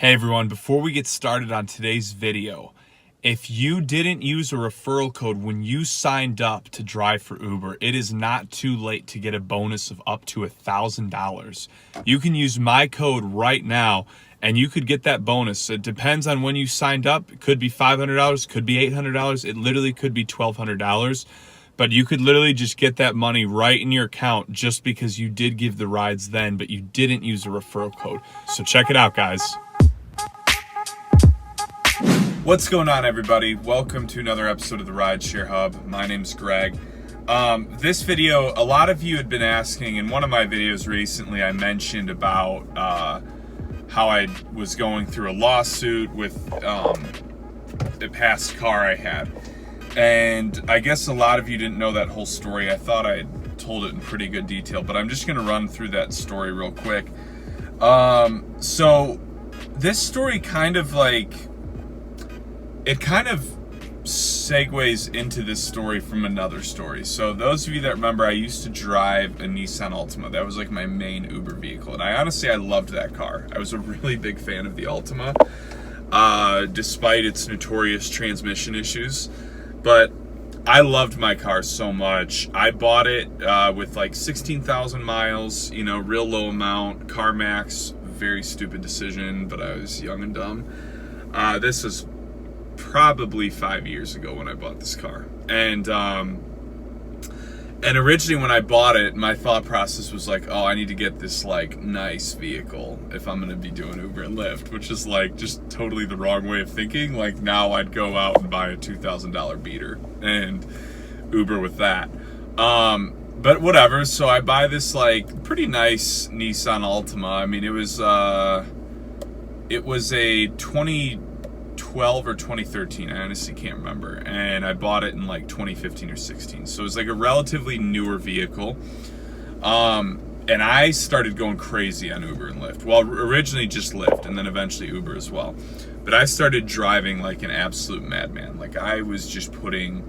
Hey everyone, before we get started on today's video, if you didn't use a referral code when you signed up to drive for Uber, it is not too late to get a bonus of up to $1,000. You can use my code right now and you could get that bonus. It depends on when you signed up. It could be $500, could be $800, it literally could be $1,200. But you could literally just get that money right in your account just because you did give the rides then, but you didn't use a referral code. So check it out, guys. What's going on, everybody? Welcome to another episode of the Rideshare Hub. My name's Greg. This video, a lot of you had been asking, in one of my videos recently, I mentioned about how I was going through a lawsuit with the past car I had. And I guess a lot of you didn't know that whole story. I thought I had told it in pretty good detail, but I'm just going to run through that story real quick. So this story kind of segues into this story from another story. So those of you that remember, I used to drive a Nissan Altima. That was like my main Uber vehicle. And I loved that car. I was a really big fan of the Altima, despite its notorious transmission issues. But I loved my car so much. I bought it with like 16,000 miles, real low amount, CarMax. Very stupid decision, but I was young and dumb. This is probably 5 years ago when I bought this car. And originally when I bought it, my thought process was like, oh, I need to get this like nice vehicle if I'm gonna be doing Uber and Lyft, which is like just totally the wrong way of thinking. Like now I'd go out and buy a $2,000 beater and Uber with that. But whatever, so I buy this like pretty nice Nissan Altima. I mean, it was a 2012 or 2013, I honestly can't remember, and I bought it in like 2015 or 16, so it was like a relatively newer vehicle. And I started going crazy on Uber and Lyft. Well, originally just Lyft and then eventually Uber as well, but I started driving like an absolute madman. Like I was just putting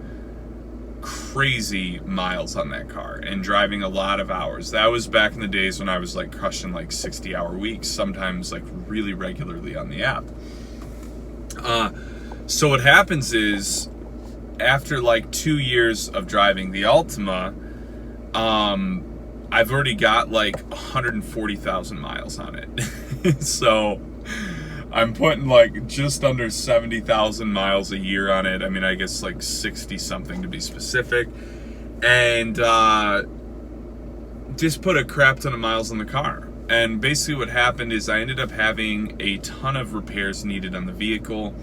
crazy miles on that car and driving a lot of hours. That was back in the days when I was like crushing like 60-hour weeks, sometimes like really regularly on the app. So what happens is, after like 2 years of driving the Altima, I've already got like 140,000 miles on it. So I'm putting like just under 70,000 miles a year on it. I mean, I guess like 60 something to be specific. And just put a crap ton of miles on the car. And basically what happened is I ended up having a ton of repairs needed on the vehicle.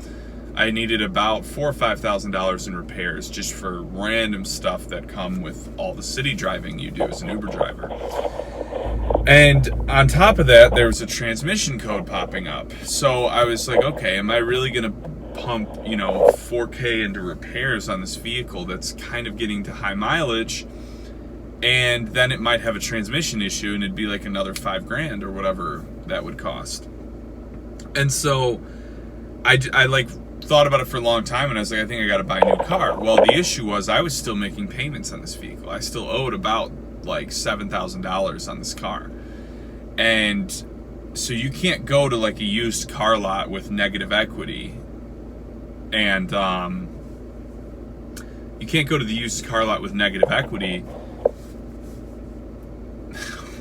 I needed about $4,000 or $5,000 in repairs just for random stuff that come with all the city driving you do as an Uber driver. And on top of that, there was a transmission code popping up. So I was like, okay, am I really gonna pump, $4K into repairs on this vehicle that's kind of getting to high mileage? And then it might have a transmission issue and it'd be like another $5,000 or whatever that would cost. And so I like thought about it for a long time and I was like, I think I got to buy a new car. Well, the issue was I was still making payments on this vehicle. I still owed about like $7,000 on this car. And so you can't go to like a used car lot with negative equity. And you can't go to the used car lot with negative equity.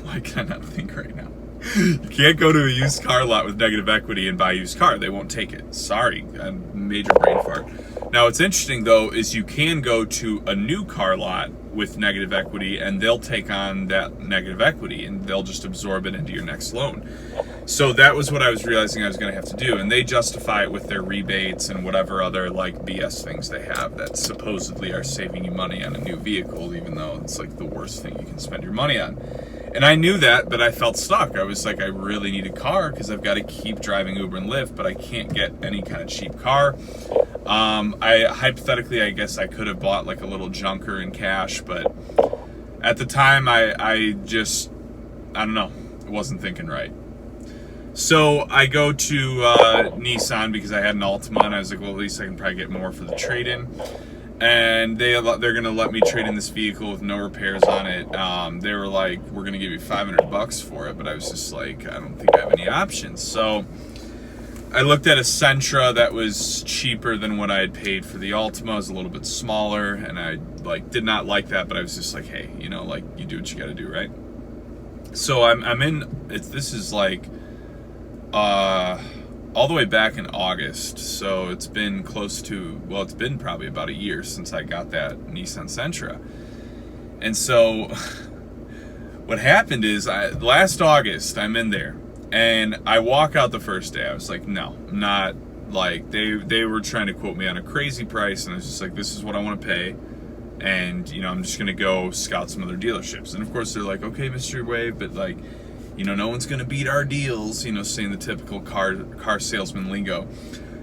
I cannot think right now. You can't go to a used car lot with negative equity and buy a used car. They won't take it. Sorry, a major brain fart. Now, what's interesting though is you can go to a new car lot with negative equity and they'll take on that negative equity and they'll just absorb it into your next loan. So that was what I was realizing I was going to have to do, and they justify it with their rebates and whatever other like BS things they have that supposedly are saving you money on a new vehicle, even though it's like the worst thing you can spend your money on. And I knew that, but I felt stuck. I was like, I really need a car because I've got to keep driving Uber and Lyft, but I can't get any kind of cheap car. Hypothetically, I guess I could have bought like a little junker in cash, but at the time, I don't know, I wasn't thinking right. So I go to Nissan because I had an Altima, and I was like, well, at least I can probably get more for the trade-in. And they're going to let me trade in this vehicle with no repairs on it. They were like, we're going to give you $500 for it, but I was just like, I don't think I have any options. So I looked at a Sentra that was cheaper than what I had paid for the Altima. It was a little bit smaller, and I did not like that, but I was just like, hey, you know, like, you do what you gotta do, right? So I'm in, this is like all the way back in August, so it's been close to, well, it's been probably about a year since I got that Nissan Sentra. And so what happened is, last August, I'm in there, and I walk out the first day. I was like, no, I'm not, like, they were trying to quote me on a crazy price, and I was just like, this is what I want to pay, and, you know, I'm just going to go scout some other dealerships. And of course they're like, okay, Mr. Wave, but like, you know, no one's going to beat our deals, you know, saying the typical car salesman lingo.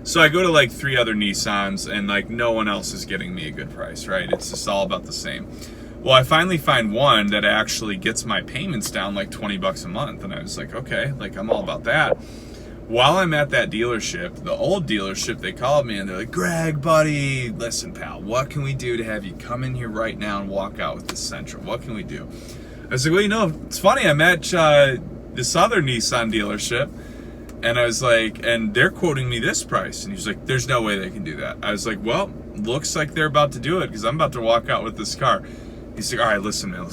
So I go to like 3 other Nissans, and like no one else is getting me a good price, right? It's just all about the same. Well, I finally find one that actually gets my payments down like $20 a month, and I was like, okay, like, I'm all about that. While I'm at that dealership, the old dealership, they called me and they're like, Greg, buddy, listen, pal, what can we do to have you come in here right now and walk out with this Sentra? What can we do? I was like, well, you know, it's funny, I'm at this other Nissan dealership, and I was like, and they're quoting me this price. And he's like, there's no way they can do that. I was like, well, looks like they're about to do it, because I'm about to walk out with this car. He's like, all right, listen, man.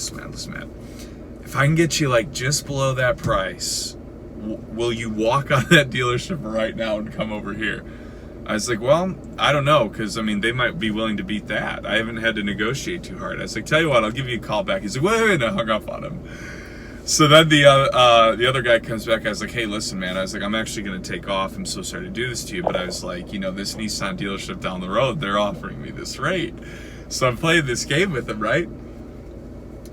If I can get you like just below that price, will you walk out of that dealership right now and come over here? I was like, well, I don't know, because I mean, they might be willing to beat that. I haven't had to negotiate too hard. I was like, tell you what, I'll give you a call back. He's like, wait, and I hung up on him. So then the other guy comes back. I was like, hey, listen, man. I was like, I'm actually going to take off. I'm so sorry to do this to you. But I was like, you know, this Nissan dealership down the road, they're offering me this rate. So I'm playing this game with them, right?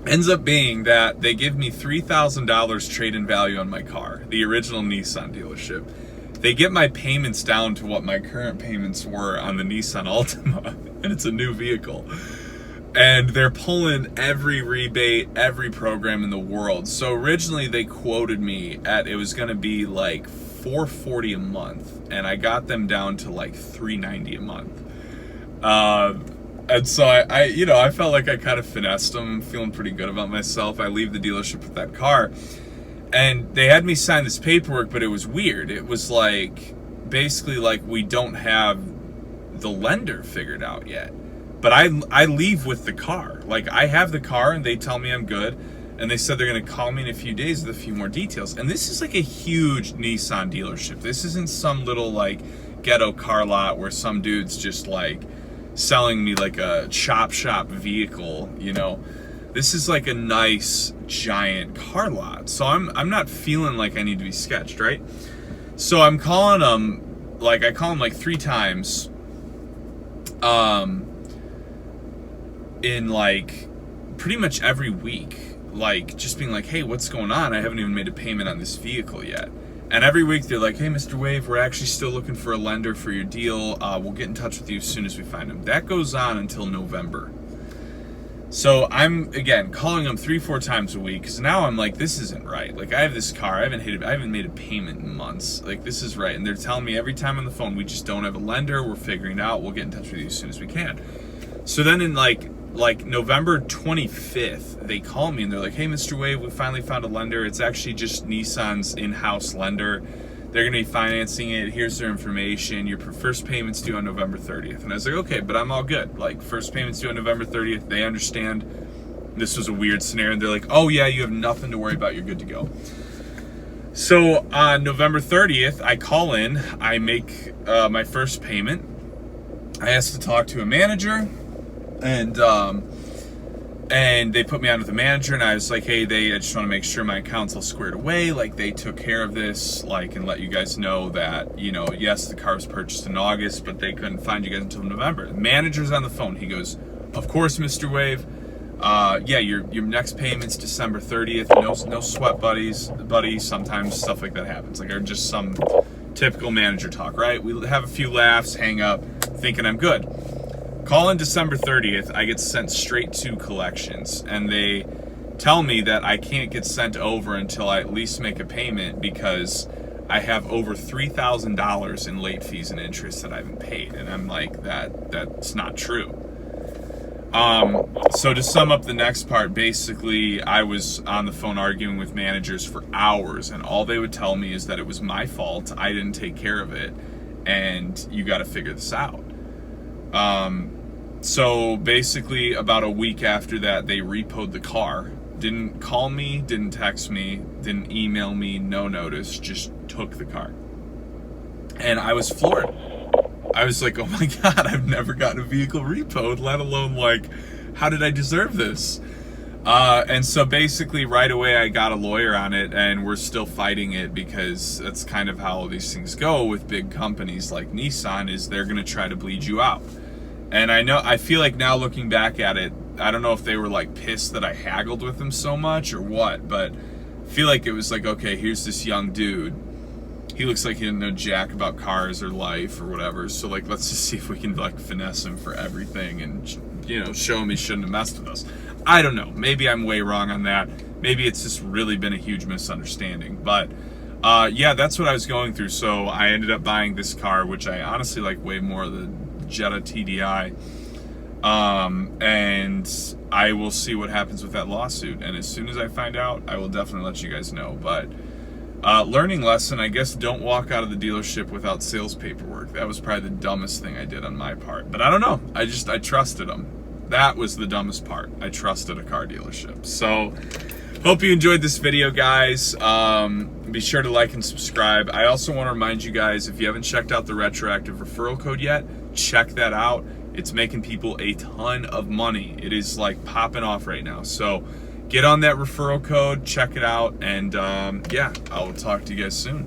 Ends up being that they give me $3,000 trade-in value on my car, the original Nissan dealership. They get my payments down to what my current payments were on the Nissan Altima, and it's a new vehicle. And they're pulling every rebate, every program in the world. So originally they quoted me at, it was going to be like $440 a month, and I got them down to like $390 a month. And so I felt like I kind of finessed them, feeling pretty good about myself. I leave the dealership with that car, and they had me sign this paperwork, but it was weird. It was like, basically like, we don't have the lender figured out yet. But I leave with the car. Like, I have the car, and they tell me I'm good, and they said they're going to call me in a few days with a few more details. And this is like a huge Nissan dealership. This isn't some little like ghetto car lot where some dude's just like selling me like a chop shop vehicle, you know. This is like a nice giant car lot. So I'm not feeling like I need to be sketched, right? So I'm calling them, like, I call them like 3 times in like pretty much every week, like just being like, hey, what's going on? I haven't even made a payment on this vehicle yet. And every week they're like, hey, Mr. Wave, we're actually still looking for a lender for your deal. We'll get in touch with you as soon as we find them. That goes on until November. So I'm, again, calling them 3-4 times a week, because now I'm like, this isn't right. Like, I have this car, I haven't made a payment in months. Like, this is right. And they're telling me every time on the phone, we just don't have a lender. We're figuring it out. We'll get in touch with you as soon as we can. So then in like November 25th, they call me and they're like, hey, Mr. Wave, we finally found a lender. It's actually just Nissan's in-house lender. They're going to be financing it. Here's their information. Your first payment's due on November 30th. And I was like, okay, but I'm all good. Like, first payment's due on November 30th. They understand this was a weird scenario. And they're like, oh, yeah, you have nothing to worry about. You're good to go. So on November 30th, I call in. I make my first payment. I asked to talk to a manager. And they put me on with the manager, and I was like, hey, I just want to make sure my account's all squared away. Like, they took care of this, like, and let you guys know that, you know, yes, the car was purchased in August, but they couldn't find you guys until November. The manager's on the phone. He goes, of course, Mr. Wave. Yeah, your next payment's December 30th. No sweat, buddy. Sometimes stuff like that happens. Like, or just some typical manager talk, right? We have a few laughs, hang up, thinking I'm good. Call in December 30th, I get sent straight to collections, and they tell me that I can't get sent over until I at least make a payment, because I have over $3,000 in late fees and interest that I haven't paid. And I'm like, that's not true. So to sum up the next part, basically I was on the phone arguing with managers for hours, and all they would tell me is that it was my fault, I didn't take care of it, and you got to figure this out. So basically about a week after that, they repoed the car. Didn't call me, didn't text me, didn't email me, no notice, just took the car. And I was floored. I was like, oh my God, I've never gotten a vehicle repoed, let alone like, how did I deserve this? And so basically right away I got a lawyer on it, and we're still fighting it, because that's kind of how these things go with big companies like Nissan, is they're gonna try to bleed you out. And I feel like now looking back at it, I don't know if they were like pissed that I haggled with them so much or what, but I feel like it was like, okay, here's this young dude. He looks like he didn't know jack about cars or life or whatever. So like, let's just see if we can like finesse him for everything and, you know, show him he shouldn't have messed with us. I don't know. Maybe I'm way wrong on that. Maybe it's just really been a huge misunderstanding. But yeah, that's what I was going through. So I ended up buying this car, which I honestly like way more, the Jetta TDI. And I will see what happens with that lawsuit. And as soon as I find out, I will definitely let you guys know. But learning lesson, I guess, don't walk out of the dealership without sales paperwork. That was probably the dumbest thing I did on my part. But I don't know. I trusted them. That was the dumbest part. I trusted a car dealership. So hope you enjoyed this video, guys. Be sure to like and subscribe. I also want to remind you guys, if you haven't checked out the retroactive referral code yet, check that out. It's making people a ton of money. It is like popping off right now. So get on that referral code, check it out, and yeah, I'll talk to you guys soon.